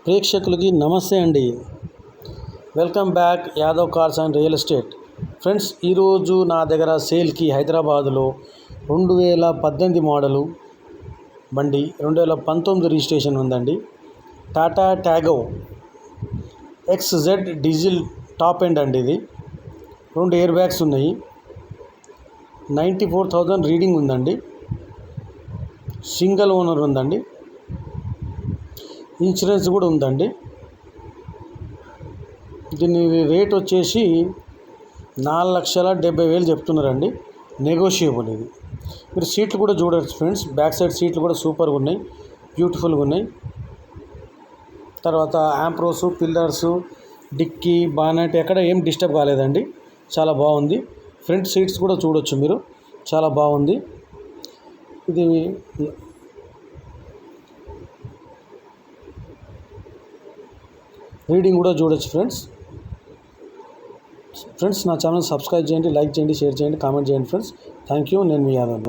ప్రేక్షకులకి నమస్తే అండి. Welcome back Yadav cars and real estate. Friends, ఈరోజు నా దగ్గర సేల్కి హైదరాబాదులో 2018 మోడలు బండి, 2019 రిజిస్ట్రేషన్ ఉందండి. Tata Tiago XZ diesel top end అండి. ఇది 2 ఎయిర్ బ్యాగ్స్ ఉన్నాయి. 94,000 రీడింగ్ ఉందండి. సింగిల్ ఓనర్ ఉందండి. ఇన్సూరెన్స్ కూడా ఉందండి. దీని రేట్ వచ్చేసి 4,70,000 చెప్తున్నారండి. నెగోషియబుల్. ఇది మీరు సీట్లు కూడా చూడవచ్చు ఫ్రెండ్స్. బ్యాక్ సైడ్ సీట్లు కూడా సూపర్గా ఉన్నాయి, బ్యూటిఫుల్గా ఉన్నాయి. తర్వాత యాంప్రోసు, పిల్లర్సు, డిక్కీ, బానెట్ ఎక్కడ ఏం డిస్టర్బ్ కాలేదండి. చాలా బాగుంది. ఫ్రంట్ సీట్స్ కూడా చూడొచ్చు మీరు, చాలా బాగుంది. ఇది రీడింగ్ కూడా చూడొచ్చు ఫ్రెండ్స్. నా ఛానల్ సబ్స్క్రైబ్ చేయండి, లైక్ చేయండి, షేర్ చేయండి, కామెంట్ చేయండి ఫ్రెండ్స్. Thank you. నేను మీ యాదవ్.